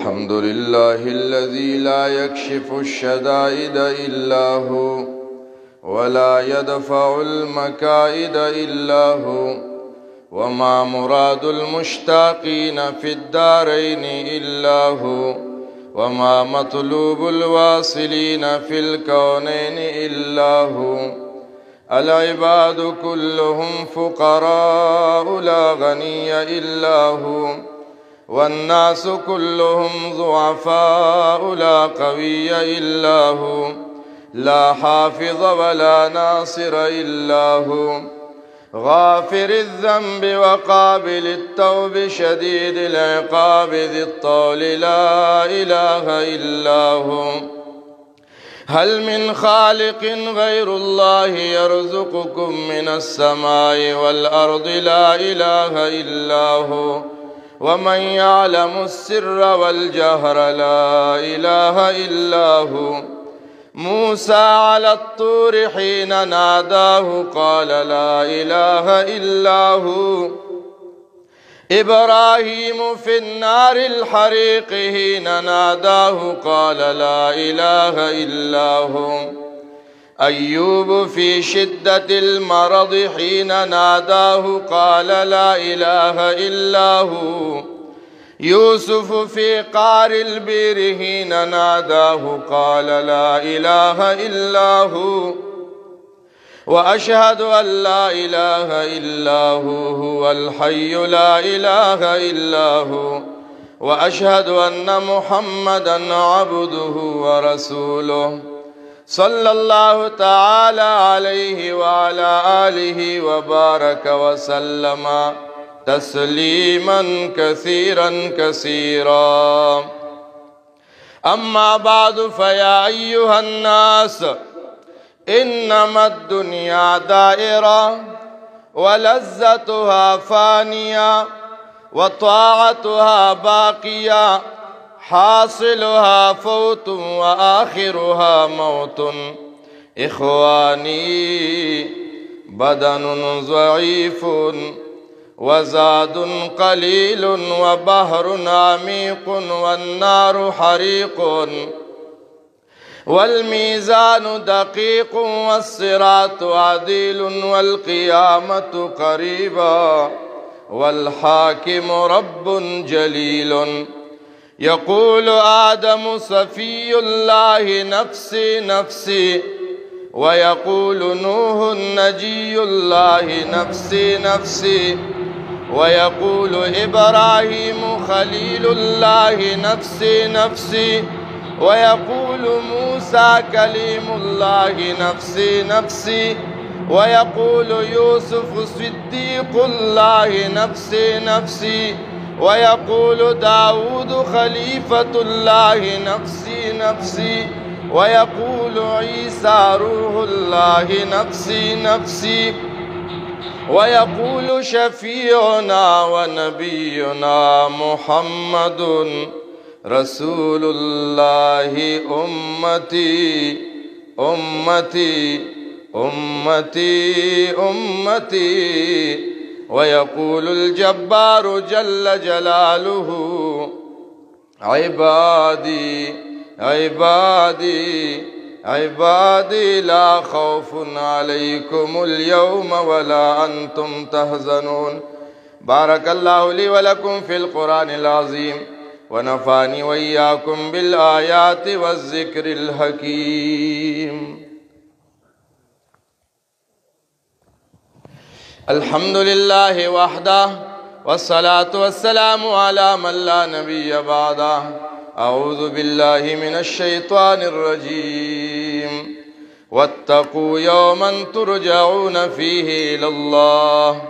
الحمد لله الذي لا يكشف الشدائد إلا هو ولا يدفع المكائد إلا هو، وما مراد المشتاقين في الدارين إلا هو، وما مطلوب الواصلين في الكونين إلا هو. العباد كلهم فقراء لا غني إلا هو، والناس كلهم ضعفاء لا قوي إلا هو، لا حافظ ولا ناصر إلا هو. غافر الذنب وقابل التوب شديد العقاب ذي الطول لا إله إلا هو. هل من خالق غير الله يرزقكم من السماء والأرض؟ لا إله إلا هو. ومن يعلم السر والجهر؟ لا إله إلا هو. موسى على الطور حين ناداه قال لا إله إلا هو. إبراهيم في النار الحريق حين ناداه قال لا إله إلا هو. أيوب في شدة المرض حين ناداه قال لا إله إلا هو. يوسف في قعر البير حين ناداه قال لا إله إلا هو. وأشهد أن لا إله إلا هو الحي لا إله إلا هو. وأشهد أن محمدا عبده ورسوله صلى الله تعالى عليه وعلى آله وبارك وسلم تسليما كثيرا كثيرا. أما بعد، فيا أيها الناس، إنما الدنيا دائرة ولذتها فانية وطاعتها باقية، حاصلها فوت وآخرها موت. إخواني، بدن ضعيف وزاد قليل وبحر عميق والنار حريق، والميزان دقيق والصراط عديل والقيامة قريبا والحاكم رب جليل. يقول آدم صفي الله نفسي نفسي، ويقول نوح نجي الله نفسي نفسي، ويقول إبراهيم خليل الله نفسي نفسي، ويقول موسى كليم الله نفسي نفسي، ويقول يوسف صديق الله نفسي نفسي، ويقول داود خليفة الله نفسي نفسي، ويقول عيسى روح الله نفسي نفسي، ويقول شفيعنا ونبينا محمد رسول الله أمتي أمتي أمتي أمتي. ويقول الجبار جل جلاله عبادي عبادي عبادي لا خوف عليكم اليوم ولا أنتم تحزنون. بارك الله لي ولكم في القرآن العظيم، ونفعني وإياكم بالآيات والذكر الحكيم. الحمد لله وحده، والصلاة والسلام على من لا نبي بعده. أعوذ بالله من الشيطان الرجيم. واتقوا يوما ترجعون فيه إلى الله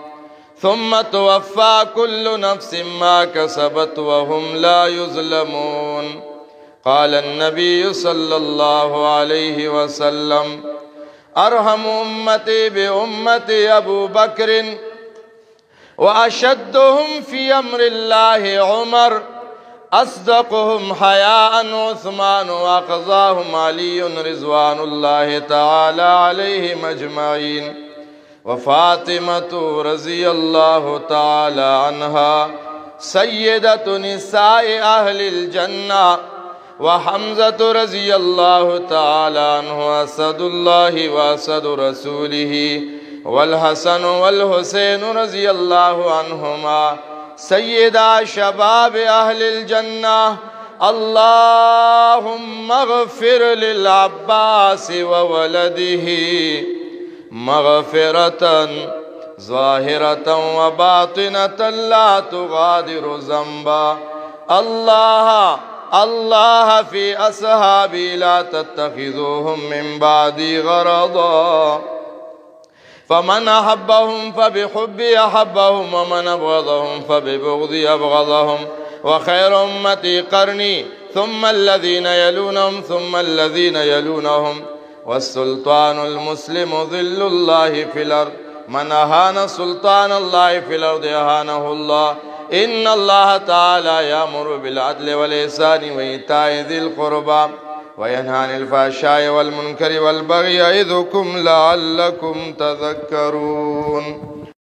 ثم توفى كل نفس ما كسبت وهم لا يظلمون. قال النبي صلى الله عليه وسلم: أرحم أمتي بأمتي أبو بكر، وأشدهم في أمر الله عمر، أصدقهم حياء عثمان، وأقضاهم علي رضوان الله تعالى عليهم أجمعين، وفاطمة رضي الله تعالى عنها سيدة نساء أهل الجنة، وحمزة رضي الله تعالى عنه أسد الله وأسد رسوله، والحسن والحسين رضي الله عنهما سيدا شباب أهل الجنة. اللهم اغفر للعباس وولده مغفرة ظاهرة وباطنة لا تغادر ذنبا. الله في أصحابي لا تتخذوهم من بعدي غرضا، فمن أحبهم فبحبي أحبهم، ومن أبغضهم فببغضي أبغضهم. وخير أمتي قرني، ثم الذين يلونهم، ثم الذين يلونهم. والسلطان المسلم ظل الله في الأرض، من أهان سلطان الله في الأرض أهانه الله. إن الله تعالى يأمر بالعدل والإحسان وإيتاء ذي القربى وينهى عن الفحشاء والمنكر والبغي يعظكم لعلكم تذكرون.